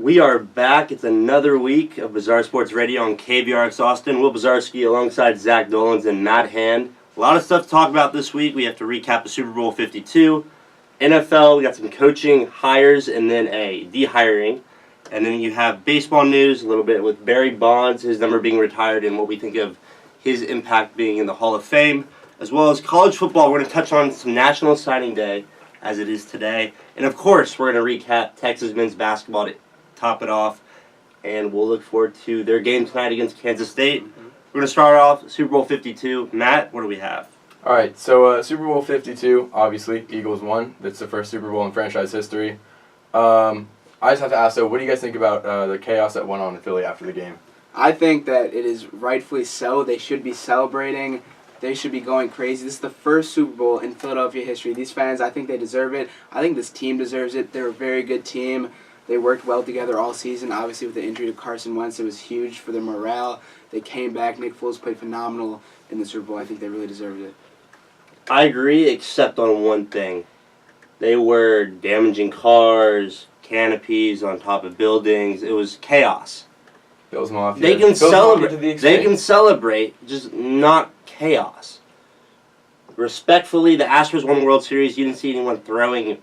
We are back. It's another week of Bazar Sports Radio on KVRX Austin. Will Bazarski alongside Zach Dolans and Matt Hand. A lot of stuff to talk about this week. We have to recap the Super Bowl 52. NFL, we got some coaching hires and then a de-hiring. And then you have baseball news a little bit with Barry Bonds, his number being retired, and what we think of his impact being in the Hall of Fame. As well as college football, we're going to touch on some National Signing Day, as it is today. And of course, we're going to recap Texas men's basketball to top it off. And we'll look forward to their game tonight against Kansas State. We're going to start off Super Bowl 52. Matt, what do we have? All right, so Super Bowl 52, obviously, Eagles won. That's the first Super Bowl in franchise history. I just have to ask, so what do you guys think about the chaos that went on in Philly after the game? I think that it is rightfully so. They should be celebrating. They should be going crazy. This is the first Super Bowl in Philadelphia history. These fans, I think they deserve it. I think this team deserves it. They're a very good team. They worked well together all season. Obviously, with the injury to Carson Wentz, it was huge for their morale. They came back. Nick Foles played phenomenal in the Super Bowl. I think they really deserved it. I agree, except on one thing. They were damaging cars, canopies on top of buildings. It was chaos. Bills Mafia. They can celebrate. They can celebrate, just not chaos. Respectfully, the Astros won the World Series. You didn't see anyone throwing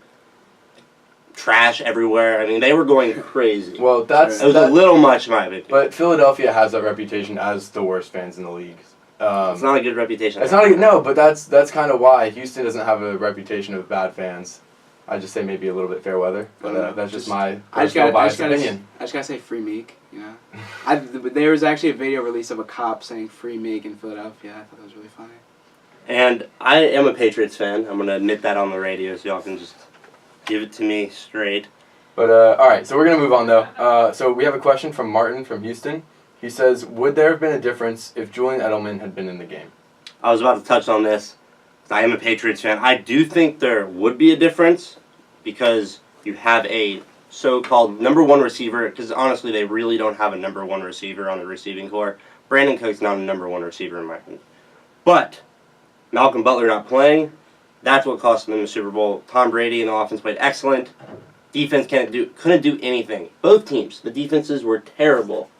trash everywhere. I mean, they were going crazy. Well, it was a little much, in my opinion. But Philadelphia has that reputation as the worst fans in the league. It's not a good reputation. It's not a, no, but that's kind of why Houston doesn't have a reputation of bad fans. I just say maybe a little bit fair weather, but that's just my personal biased opinion. I just gotta say free Meek, you know. There was actually a video release of a cop saying free Meek in Philadelphia. I thought that was really funny. And I am a Patriots fan. I'm gonna admit that on the radio, so y'all can just give it to me straight. But all right, so we're gonna move on though. So we have a question from Martin from Houston. He says, "Would there have been a difference if Julian Edelman had been in the game?" I was about to touch on this. I am a Patriots fan. I do think there would be a difference because you have a so-called number one receiver, because honestly they really don't have a number one receiver on the receiving corps. Brandon Cook's not a number one receiver in my opinion. But Malcolm Butler not playing, that's what cost them the Super Bowl. Tom Brady and the offense played excellent. Defense couldn't do anything. Both teams, the defenses were terrible.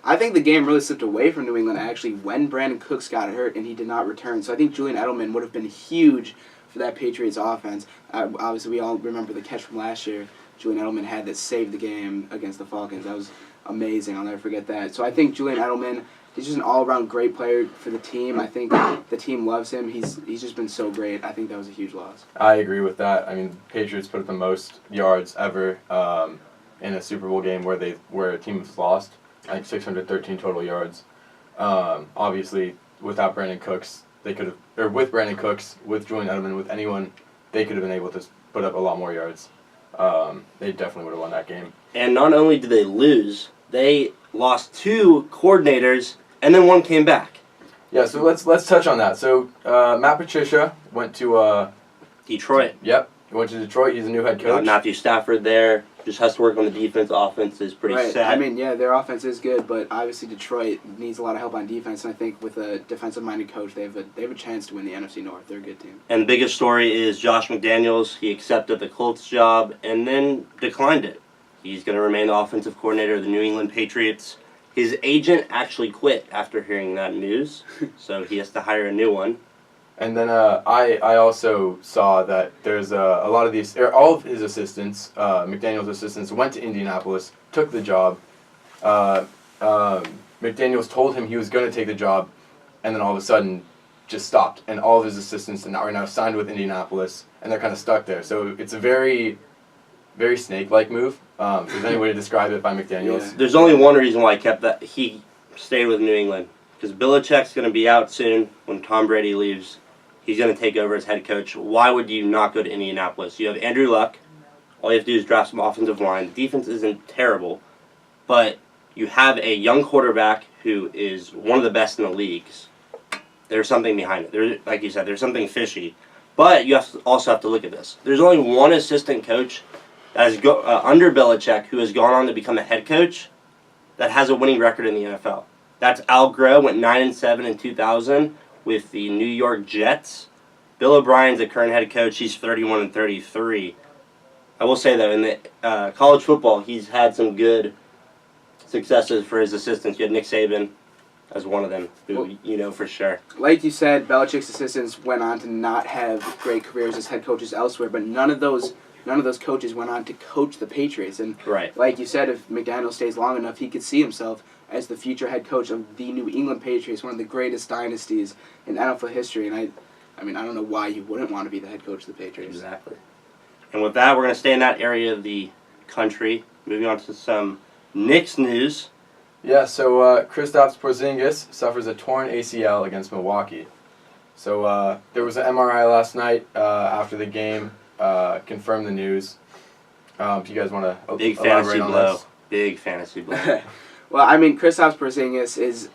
I think the game really slipped away from New England actually when Brandon Cooks got hurt and he did not return. So I think Julian Edelman would have been huge for that Patriots offense. Obviously, we all remember the catch from last year Julian Edelman had that saved the game against the Falcons. That was amazing. I'll never forget that. So I think Julian Edelman, he's just an all-around great player for the team. I think the team loves him. He's just been so great. I think that was a huge loss. I agree with that. I mean, Patriots put up the most yards ever in a Super Bowl game where a team was lost. I think 613 total yards. Obviously, without Brandon Cooks, with Brandon Cooks, with Julian Edelman, with anyone, they could have been able to put up a lot more yards. They definitely would have won that game. And not only did they lose, they lost two coordinators, and then one came back. Yeah, so let's touch on that. So Matt Patricia went to Detroit. Yep, he went to Detroit. He's a new head coach. Matthew Stafford there. Just has to work on the defense. Offense is pretty set. I mean, yeah, their offense is good, but obviously Detroit needs a lot of help on defense. And I think with a defensive-minded coach, they have a chance to win the NFC North. They're a good team. And the biggest story is Josh McDaniels. He accepted the Colts job and then declined it. He's going to remain the offensive coordinator of the New England Patriots. His agent actually quit after hearing that news, so he has to hire a new one. And then I also saw that there's a lot of these, all of his assistants, McDaniel's assistants, went to Indianapolis, took the job. McDaniels told him he was going to take the job, and then all of a sudden just stopped. And all of his assistants are now signed with Indianapolis, and they're kind of stuck there. So it's a very, very snake-like move. If there's any way to describe it by McDaniels. Yeah. There's only one reason why he stayed with New England. Because Belichick's going to be out soon when Tom Brady leaves. He's going to take over as head coach. Why would you not go to Indianapolis? You have Andrew Luck. All you have to do is draft some offensive line. The defense isn't terrible, but you have a young quarterback who is one of the best in the leagues. There's something behind it. Like you said, there's something fishy. But you also have to look at this. There's only one assistant coach that is under Belichick who has gone on to become a head coach that has a winning record in the NFL. That's Al Groh, went 9-7 in 2000. With the New York Jets. Bill O'Brien's the current head coach. He's 31-33. I will say, though, in the college football, he's had some good successes for his assistants. You had Nick Saban as one of them, who you know for sure. Like you said, Belichick's assistants went on to not have great careers as head coaches elsewhere, but none of those coaches went on to coach the Patriots. And Right. like you said, if McDaniel stays long enough, he could see himself as the future head coach of the New England Patriots, one of the greatest dynasties in NFL history. And I mean, I don't know why you wouldn't want to be the head coach of the Patriots. Exactly. And with that, we're going to stay in that area of the country. Moving on to some Knicks news. Yeah, so Kristaps Porzingis suffers a torn ACL against Milwaukee. So there was an MRI last night after the game, confirmed the news. If you guys want to Big elaborate fantasy on blow. this. Big fantasy blow. Well, I mean, Kristaps Porzingis is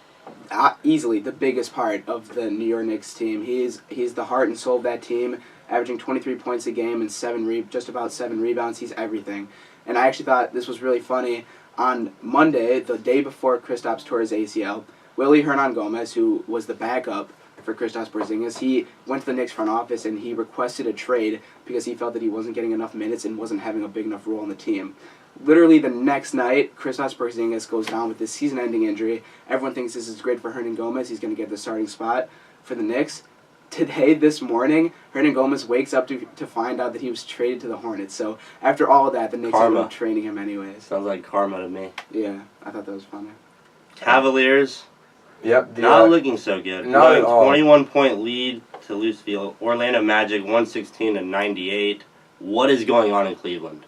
easily the biggest part of the New York Knicks team. He's the heart and soul of that team, averaging 23 points a game and just about 7 rebounds. He's everything. And I actually thought this was really funny. On Monday, the day before Kristaps tore his ACL, Willie Hernangomez, who was the backup for Kristaps Porzingis, he went to the Knicks front office and he requested a trade because he felt that he wasn't getting enough minutes and wasn't having a big enough role on the team. Literally the next night, Kristaps Porzingis goes down with this season-ending injury. Everyone thinks this is great for Hernangomez. He's going to get the starting spot for the Knicks. Today, this morning, Hernangomez wakes up to find out that he was traded to the Hornets. So after all of that, the Knicks are training him anyways. Sounds like karma to me. Yeah, I thought that was funny. Cavaliers, Yep. not looking so good. Not at all. 21-point lead to Louisville. Orlando Magic 116-98. What is going on in Cleveland?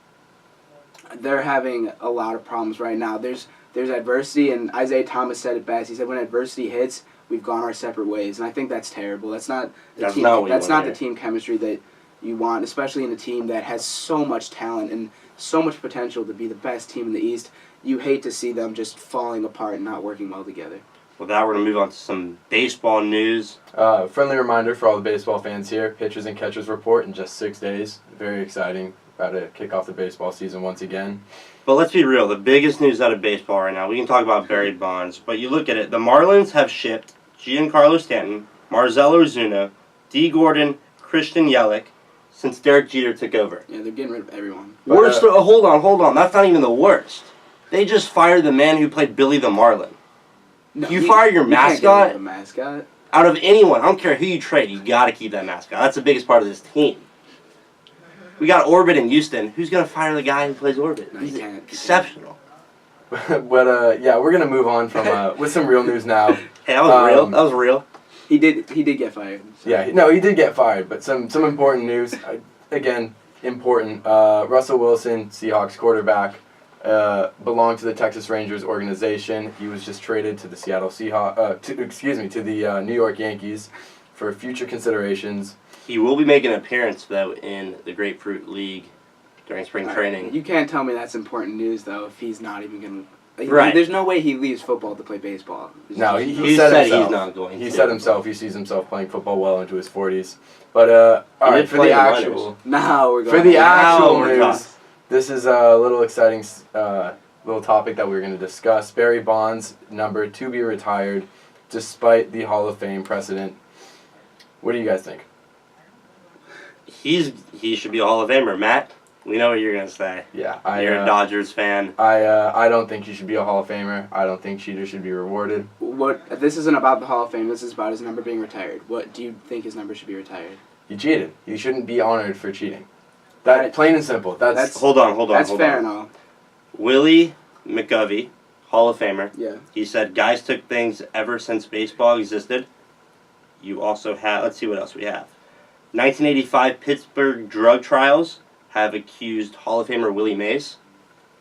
They're having a lot of problems right now. There's adversity, and Isaiah Thomas said it best. He said, when adversity hits, we've gone our separate ways, and I think that's terrible. That's not the team chemistry that you want, especially in a team that has so much talent and so much potential to be the best team in the East. You hate to see them just falling apart and not working well together. With that, we're going to move on to some baseball news. Friendly reminder for all the baseball fans here, pitchers and catchers report in just 6 days. Very exciting. About to kick off the baseball season once again. But let's be real, the biggest news out of baseball right now, we can talk about Barry Bonds, but you look at it, the Marlins have shipped Giancarlo Stanton, Marcell Ozuna, D. Gordon, Christian Yelich since Derek Jeter took over. Yeah, they're getting rid of everyone. Worst, hold on, that's not even the worst. They just fired the man who played Billy the Marlin. No, you fire your mascot? Can't get rid of a mascot. Out of anyone, I don't care who you trade, you got to keep that mascot. That's the biggest part of this team. We got Orbit in Houston. Who's going to fire the guy who plays Orbit? No, He's you can't. exceptional. But yeah, we're gonna move on from with some real news now. Hey, that was real. That was real. He did get fired. So. Yeah, no, he did get fired, but some important news. Again, important. Russell Wilson, Seahawks quarterback, belonged to the Texas Rangers organization. He was just traded to the Seattle Seahawks. To the New York Yankees for future considerations. He will be making an appearance, though, in the Grapefruit League during spring training. You can't tell me that's important news, though, if he's not even going to... Right. There's no way he leaves football to play baseball. No, he said said himself. he's not going to. He said himself he sees himself playing football well into his 40s. But, all right, for the actual... Now we're going For the actual we're news, talking. this is a little exciting little topic that we're going to discuss. Barry Bonds, number to be retired, despite the Hall of Fame precedent. What do you guys think? He should be a Hall of Famer. Matt, we know what you're going to say. Yeah, You're a Dodgers fan. I don't think he should be a Hall of Famer. I don't think cheaters should be rewarded. This isn't about the Hall of Fame. This is about his number being retired. What do you think his number should be retired? He cheated. He shouldn't be honored for cheating. That plain and simple. That's Hold on. That's fair and all. Willie McGovey, Hall of Famer. Yeah. He said, guys took things ever since baseball existed. You also have, let's see what else we have. 1985 Pittsburgh drug trials have accused Hall of Famer Willie Mays.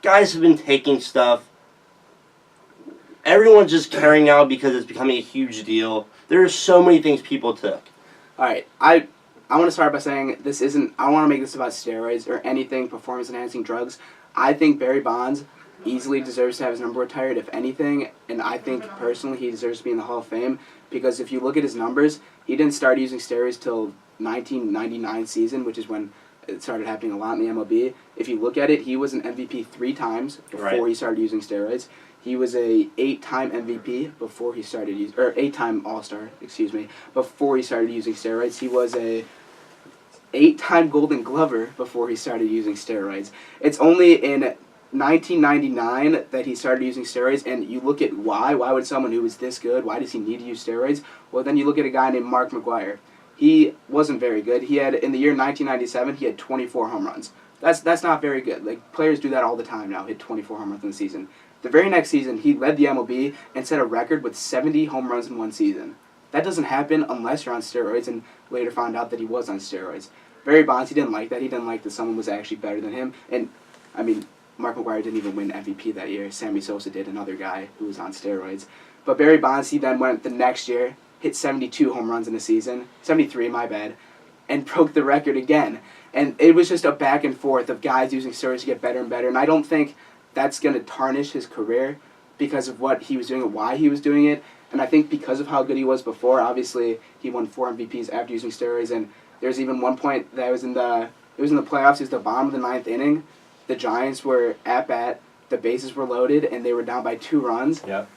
Guys have been taking stuff. Everyone's just caring now because it's becoming a huge deal. There are so many things people took. All right. I want to start by saying this isn't... I don't want to make this about steroids or anything performance-enhancing drugs. I think Barry Bonds easily deserves to have his number retired, if anything, and I think personally he deserves to be in the Hall of Fame because if you look at his numbers, he didn't start using steroids till 1999 season, which is when it started happening a lot in the MLB. If you look at it, he was an MVP 3 times before he started using steroids. He was a 8-time MVP before he started using, or 8-time All-Star, before he started using steroids. He was a 8-time Golden Glover before he started using steroids. It's only in 1999 that he started using steroids, and you look at why. Why would someone who is this good, why does he need to use steroids? Well, then you look at a guy named Mark McGwire. He wasn't very good. He had, in the year 1997, he had 24 home runs. That's not very good. Like, players do that all the time now, hit 24 home runs in the season. The very next season, he led the MLB and set a record with 70 home runs in one season. That doesn't happen unless you're on steroids, and later found out that he was on steroids. Barry Bonds, he didn't like that. He didn't like that someone was actually better than him. And, I mean, Mark McGwire didn't even win MVP that year. Sammy Sosa did, another guy who was on steroids. But Barry Bonds, he then went the next year, hit 72 home runs in a season, 73, my bad, and broke the record again. And it was just a back and forth of guys using steroids to get better and better. And I don't think that's going to tarnish his career because of what he was doing and why he was doing it. And I think because of how good he was before, obviously he won 4 MVPs after using steroids. And there's even one point that it was in the playoffs. It was the bottom of the 9th inning. The Giants were at bat. The bases were loaded, and they were down by 2 runs. Yep.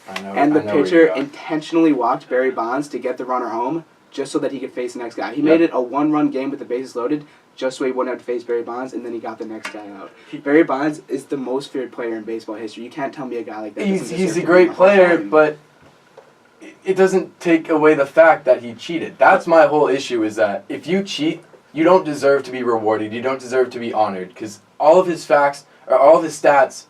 I know. And the pitcher intentionally walked Barry Bonds to get the runner home just so that he could face the next guy. He made it a 1-run game with the bases loaded just so he wouldn't have to face Barry Bonds, and then he got the next guy out. Barry Bonds is the most feared player in baseball history. You can't tell me a guy like that. He's a great player, but it doesn't take away the fact that he cheated. That's my whole issue, is that if you cheat, you don't deserve to be rewarded. You don't deserve to be honored, because all of his facts, or all of his stats,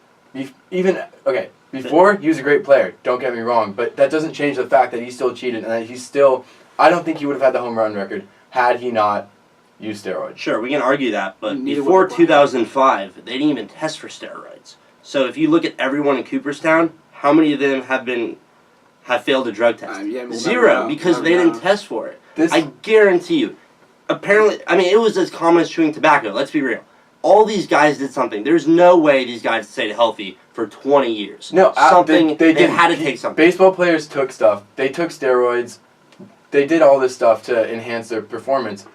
before, he was a great player, don't get me wrong, but that doesn't change the fact that he still cheated, and that he's still, I don't think he would have had the home run record had he not used steroids. Sure, we can argue that, but before 2005, they didn't even test for steroids. So if you look at everyone in Cooperstown, how many of them have failed a drug test? Zero, because they didn't test for it. I guarantee you. Apparently, I mean, it was as common as chewing tobacco, let's be real. All these guys did something. There's no way these guys stayed healthy for 20 years. No, they had to take something. Baseball players took stuff. They took steroids. They did all this stuff to enhance their performance.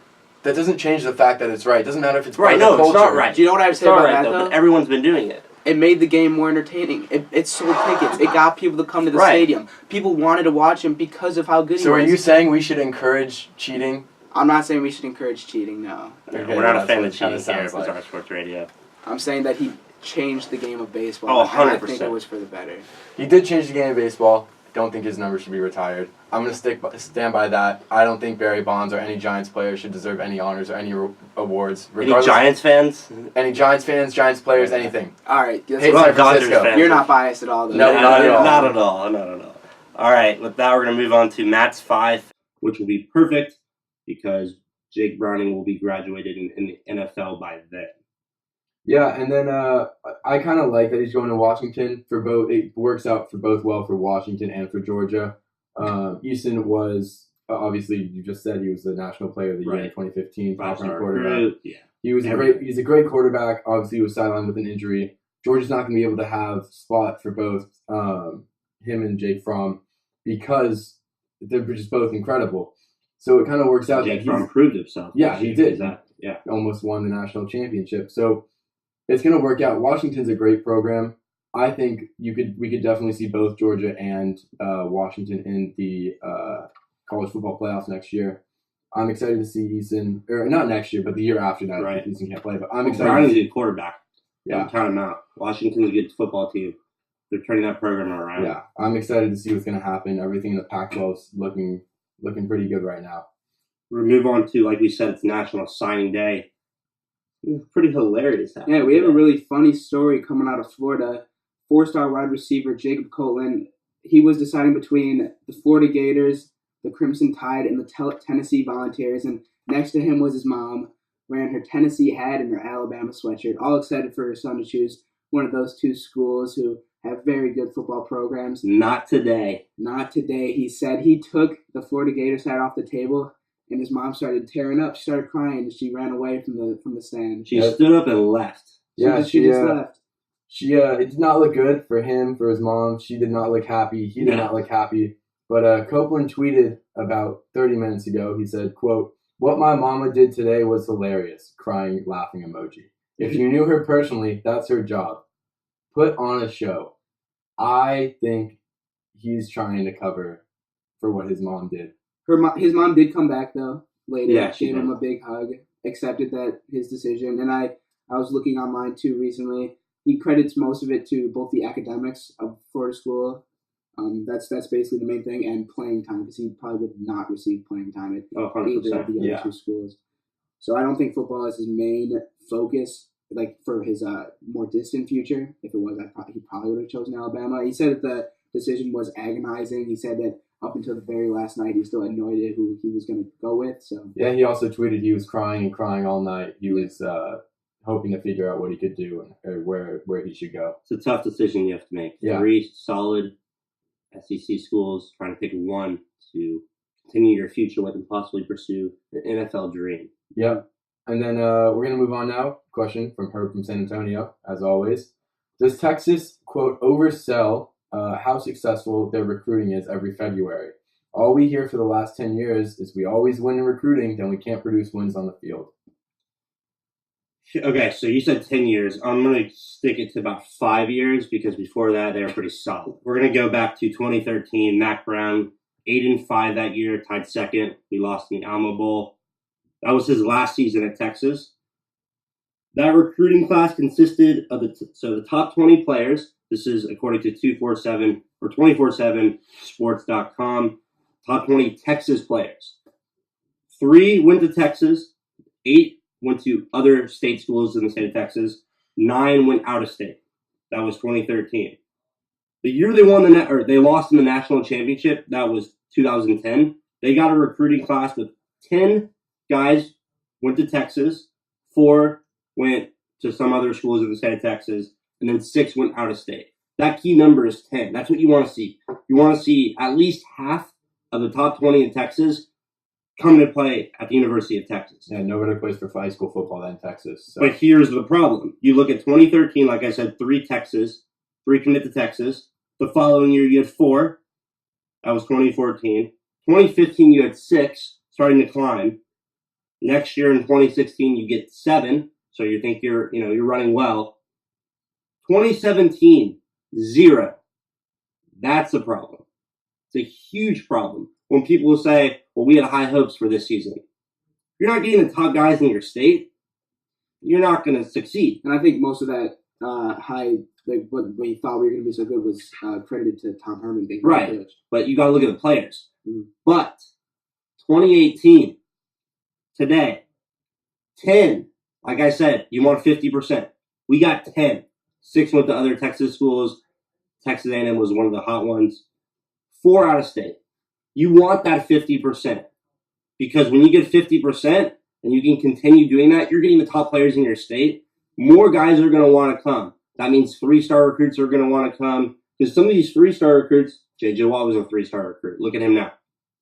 That doesn't change the fact that it's right. It doesn't matter if it's right. No, it's not right. Do you know what I would say about that, though? But everyone's been doing it. It made the game more entertaining. It sold tickets. It got people to come to the stadium. People wanted to watch him because of how good he was. So are you saying we should encourage cheating? I'm not saying we should encourage cheating, no. Okay, we're not a fan of cheating here at Bazar Sports Radio. I'm saying that he changed the game of baseball. Oh, 100%. I think it was for the better. He did change the game of baseball. Don't think his number should be retired. I'm going to stand by that. I don't think Barry Bonds or any Giants player should deserve any honors or any awards. Any Giants fans? Any Giants fans, Giants players, anything. All right. Hey, San Francisco. You're not biased at all, though. No, not at all. Not at all. Not at all. All right, with that, we're going to move on to Matt's 5, which will be perfect because Jake Browning will be graduated in the NFL by then. Yeah, and then I kind of like that he's going to Washington for both. It works out for both well for Washington and for Georgia. Easton was obviously, you just said he was the National Player of the Year in 2015, top ranked quarterback. Yeah, he was he's a great quarterback. Obviously, he was sidelined with an injury. Georgia's not going to be able to have spot for both him and Jake Fromm because they're just both incredible. So it kind of works out. Jake Fromm proved himself. Yeah, he did. Yeah, almost won the national championship. So it's going to work out. Washington's a great program. I think we could definitely see both Georgia and Washington in the college football playoffs next year. I'm excited to see Easton, or not next year, but the year after that. Right. Easton can't play, but I'm excited. Browning's a good quarterback. Yeah, don't count him out. Washington's a good football team. They're turning that program around. Yeah, I'm excited to see what's going to happen. Everything in the Pac-12 is looking pretty good right now. We'll move on to, like we said, it's National Signing Day. It's pretty hilarious. Yeah, we have a really funny story coming out of Florida. 4-star wide receiver Jacob Copeland, he was deciding between the Florida Gators, the Crimson Tide, and the Tennessee Volunteers. And next to him was his mom, wearing her Tennessee hat and her Alabama sweatshirt, all excited for her son to choose one of those two schools who have very good football programs. Not today. Not today. He said he took the Florida Gators hat off the table, and his mom started tearing up. She started crying, and she ran away from the stand. She stood up and left. Yeah, she just left. It did not look good for him, for his mom. She did not look happy. He did not look happy. But Copeland tweeted about 30 minutes ago. He said, quote, "What my mama did today was hilarious," crying, laughing emoji. "If you knew her personally, that's her job. Put on a show." I think he's trying to cover for what his mom did. His mom did come back, though, later. Yeah, she gave him a big hug. accepted that his decision, and I was looking online too recently. He credits most of it to both the academics of Florida school. That's basically the main thing, and playing time, because he probably would not receive playing time at Oh, either of 100%. the other Yeah. two schools. So I don't think football is his main focus, like for his more distant future. If it was, he probably would have chosen Alabama. He said that the decision was agonizing. He said that up until the very last night, he still had no idea who he was going to go with. So Yeah, he also tweeted he was crying and crying all night. He was hoping to figure out what he could do and where he should go. It's a tough decision you have to make. Yeah. 3 solid SEC schools, trying to pick one to continue your future with and possibly pursue your NFL dream. Yep. And then we're going to move on now. Question from Herb from San Antonio, as always. Does Texas, quote, oversell how successful their recruiting is every February? All we hear for the last 10 years is we always win in recruiting, then we can't produce wins on the field. Okay, so you said 10 years. I'm going to stick it to about 5 years because before that, they were pretty solid. We're going to go back to 2013. Mac Brown, 8-5 that year, tied second. We lost in the Alamo Bowl. That was his last season at Texas. That recruiting class consisted of the top 20 players. This is according to 247 or 247sports.com. Top 20 Texas players. 3 went to Texas. 8 went to other state schools in the state of Texas. 9 went out of state. That was 2013. The year they won they lost in the national championship, that was 2010. They got a recruiting class with 10 guys went to Texas, 4 went to some other schools in the state of Texas, and then 6 went out of state. That key number is 10. That's what you want to see. You want to see at least half of the top 20 in Texas come to play at the University of Texas. Yeah, no better place for high school football than Texas. So. But here's the problem. You look at 2013, like I said, 3 commit to Texas. The following year, you had 4. That was 2014. 2015, you had 6, starting to climb. Next year in 2016, you get 7. So you think you're running well. 2017, 0. That's a problem. It's a huge problem. When people will say, well, we had high hopes for this season. If you're not getting the top guys in your state, you're not going to succeed. And I think most of that what we thought we were going to be so good was credited to Tom Herman being right. coach. But you got to look at the players. Mm-hmm. But 2018, today, 10. Like I said, you want 50%. We got 10. 6 went to other Texas schools. Texas A&M was one of the hot ones. 4 out of state. You want that 50%. Because when you get 50% and you can continue doing that, you're getting the top players in your state. More guys are going to want to come. That means 3-star recruits are going to want to come. Because some of these 3-star recruits, J.J. Watt was a 3-star recruit. Look at him now.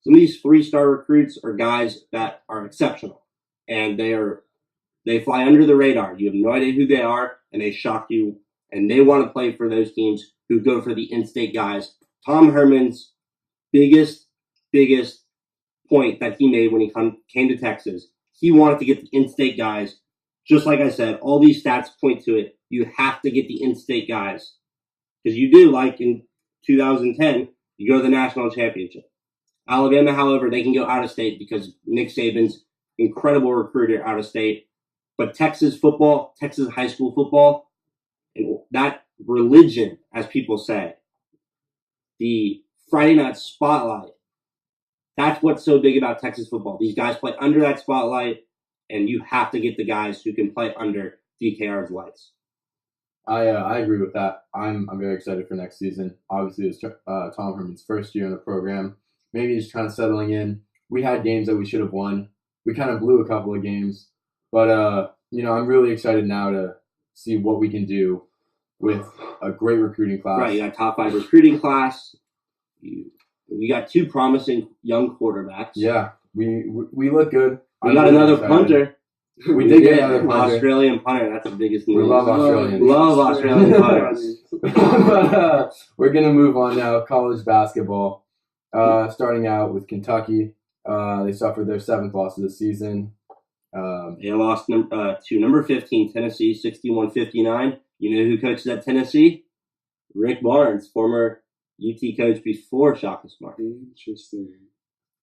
Some of these 3-star recruits are guys that are exceptional. And they fly under the radar. You have no idea who they are, and they shock you. And they want to play for those teams who go for the in-state guys. Tom Herman's biggest point that he made when he came to Texas, he wanted to get the in-state guys. Just like I said, all these stats point to it. You have to get the in-state guys. Because you do, like in 2010, you go to the national championship. Alabama, however, they can go out of state because Nick Saban's incredible recruiter out of state. But Texas football, Texas high school football, and that religion, as people say, the Friday night spotlight, that's what's so big about Texas football. These guys play under that spotlight, and you have to get the guys who can play under DKR's lights. I agree with that. I'm very excited for next season. Obviously, it's Tom Herman's first year in the program. Maybe he's kind of settling in. We had games that we should have won. We kind of blew a couple of games. But, I'm really excited now to see what we can do with a great recruiting class. Right, you got top 5 recruiting class. We got 2 promising young quarterbacks. Yeah, we look good. We got another punter. We did get another punter. Australian punter. That's the biggest news. We love Australians. Love Australian punters. But, we're going to move on now. College basketball. Starting out with Kentucky. They suffered their 7th loss of the season. They lost to number 15, Tennessee, 61-59. You know who coaches at Tennessee? Rick Barnes, former UT coach before Shaka Smart. Interesting.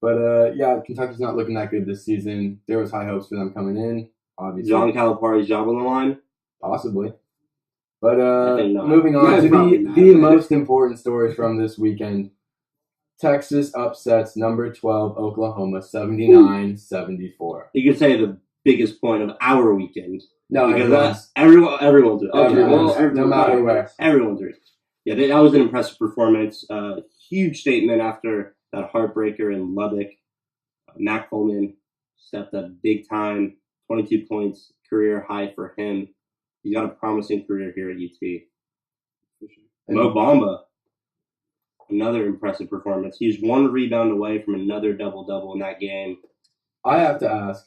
But Kentucky's not looking that good this season. There was high hopes for them coming in, obviously. John Calipari's job on the line? Possibly. But I think not. moving on Yeah, to probably not. the most important stories from this weekend. Texas upsets number 12 Oklahoma 79-74. You could say the biggest point of our weekend. No, Because everyone's okay, everyone's, well, no matter where. everyone's right. Yeah, that was an impressive performance. Huge statement after that heartbreaker in Lubbock. Matt Coleman stepped up big time. 22 points, career high for him. He's got a promising career here at UT. Mo Bamba, another impressive performance. He's one rebound away from another double-double in that game. I have to ask,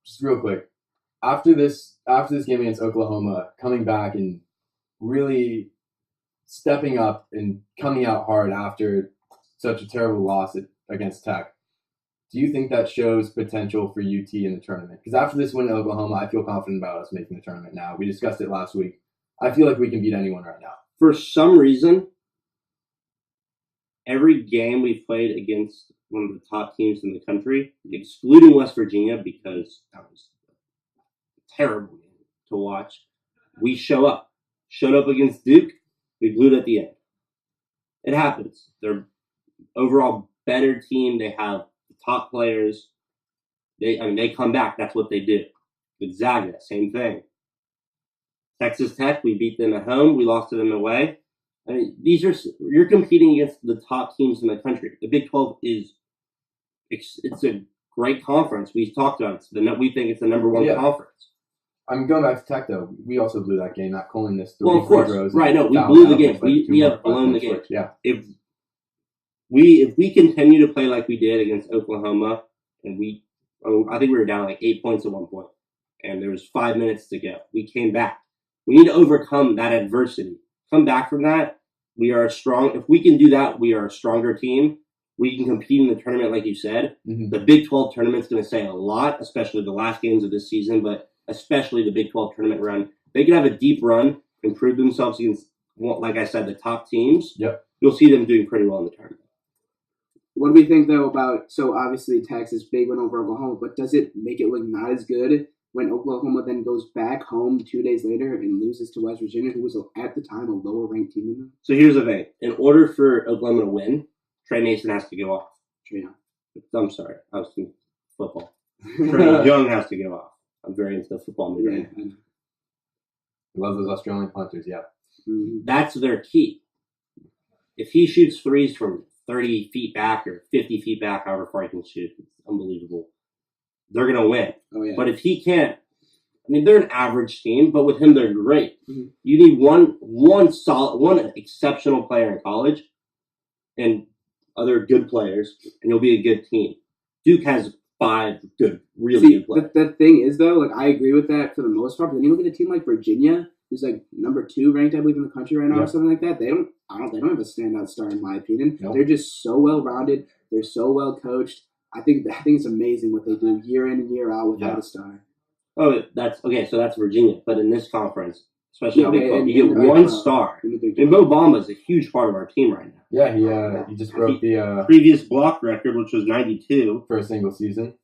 just real quick, after this game against Oklahoma, coming back and really stepping up and coming out hard after such a terrible loss against Tech, do you think that shows potential for UT in the tournament? Because after this win at Oklahoma, I feel confident about us making the tournament now. We discussed it last week. I feel like we can beat anyone right now. For some reason, every game we've played against one of the top teams in the country, excluding West Virginia because that was a terrible game to watch, we show up. Showed up against Duke, we blew it at the end. It happens. They're overall better team. They have top players. They come back. That's what they do. Gonzaga, same thing. Texas Tech, we beat them at home. We lost to them away. I mean, you're competing against the top teams in the country. The Big 12 it's a great conference. We talked about it. We think it's the number one conference. I'm going back to Tech though. We also blew that game. That Colin missed Well, of course, throws right? No, we blew the game. We have blown the game. Yeah. If we continue to play like we did against Oklahoma, and I think we were down like 8 points at one point, and there was 5 minutes to go. We came back. We need to overcome that adversity. Come back from that. We are strong. If we can do that, we are a stronger team. We can compete in the tournament, like you said. Mm-hmm. The Big 12 tournament's going to say a lot, especially the last games of this season, but especially the Big 12 tournament run. They can have a deep run, improve themselves against, like I said, the top teams. Yep. You'll see them doing pretty well in the tournament. What do we think, though, about, so obviously Texas big win over Oklahoma, but does it make it look not as good when Oklahoma then goes back home 2 days later and loses to West Virginia, who was at the time a lower-ranked team than them? So here's the thing. In order for Oklahoma to win, Trey Mason has to go off. Trey Young. I'm sorry. I was thinking football. Trey Young has to go off. I'm very into the football movie. Yeah. We love those Australian punters, yeah. Mm-hmm. That's their key. If he shoots threes from 30 feet back or 50 feet back, however far he can shoot, it's unbelievable. They're going to win. Oh, yeah. But if he can't, they're an average team, but with him, they're great. Mm-hmm. You need one exceptional player in college and other good players, and you'll be a good team. Duke has 5 good, really good players. The thing is, though, like, I agree with that for the most part, but then you look at a team like Virginia, who's like number 2 ranked, I believe, in the country right now, or something like that. They don't have a standout star in my opinion. Nope. They're just so well rounded. They're so well coached. I think it's amazing what they do year in and year out without a star. Oh, that's okay. So that's Virginia, but in this conference, especially in the Big 12, you get one one star. And Mo Bamba is a huge part of our team right now. Yeah, he just broke the previous block record, which was 92 for a single season,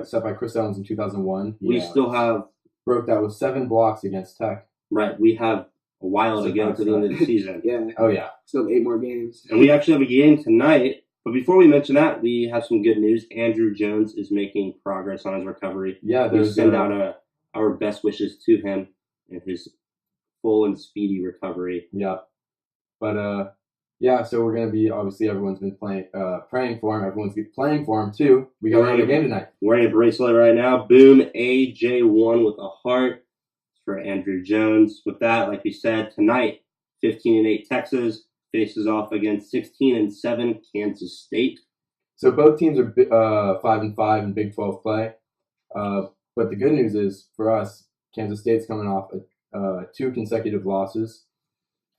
set by Chris Owens in 2001. We still have broke that with 7 blocks against Tech. Right, we have a while to go to the end of the season. Yeah. Oh yeah. Still have 8 more games. And we actually have a game tonight. But before we mention that, we have some good news. Andrew Jones is making progress on his recovery. Yeah, we send out our best wishes to him and his full and speedy recovery. Yeah. But so we're gonna be, obviously everyone's been praying for him. Everyone's playing for him too. We got another game tonight. Wearing a bracelet right now. Boom, AJ1 with a heart for Andrew Jones. With that, like we said, tonight, 15-8 Texas faces off against 16-7 Kansas State. So both teams are 5-5 in Big 12 play. But the good news is for us, Kansas State's coming off 2 consecutive losses.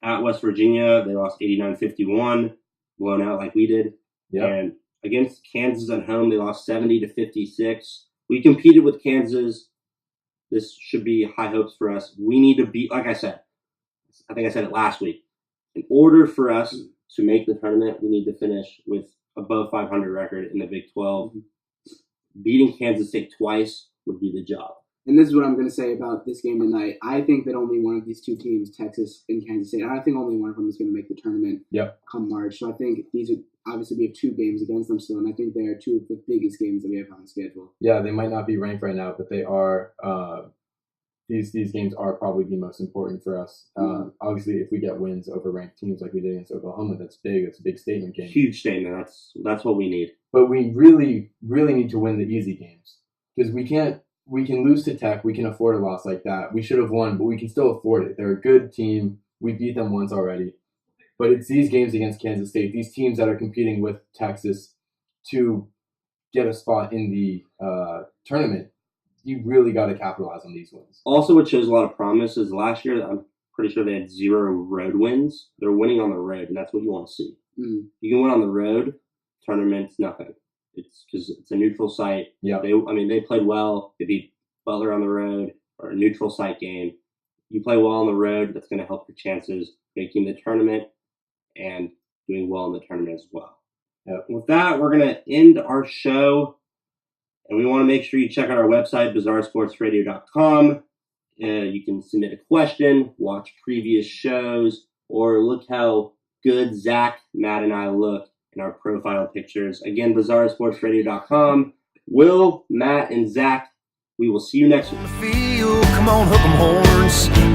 At West Virginia, they lost 89-51, blown out like we did. Yep. And against Kansas at home, they lost 70-56. We competed with Kansas. This should be high hopes for us. We need to beat, like I said, I think I said it last week. In order for us to make the tournament, we need to finish with above 500 record in the Big 12. Beating Kansas State twice would do the job. And this is what I'm going to say about this game tonight. I think that only one of these two teams, Texas and Kansas State, I think only one of them is going to make the tournament come March. So I think these are obviously we have two games against them still, and I think they are two of the biggest games that we have on the schedule. Yeah, they might not be ranked right now, but they are. These games are probably the most important for us. Obviously, if we get wins over ranked teams like we did against Oklahoma, that's big. It's a big statement game. Huge statement. That's what we need. But we really, really need to win the easy games because we can't. We can lose to Tech. We can afford a loss like that. We should have won, but we can still afford it. They're a good team. We beat them once already. But it's these games against Kansas State, these teams that are competing with Texas to get a spot in the tournament. You really got to capitalize on these wins. Also, what shows a lot of promise is last year, I'm pretty sure they had 0 road wins. They're winning on the road, and that's what you want to see. You can win on the road, tournament's nothing. It's because it's a neutral site. Yeah. They played well. They beat Butler on the road, or a neutral site game. You play well on the road, that's going to help your chances making the tournament and doing well in the tournament as well. Yep. With that, we're going to end our show. And we want to make sure you check out our website, BazarSportsRadio.com. You can submit a question, watch previous shows, or look how good Zach, Matt, and I look in our profile pictures. Again, BazarSportsRadio.com. Will, Matt, and Zach, we will see you next week. Come on, hook 'em horns.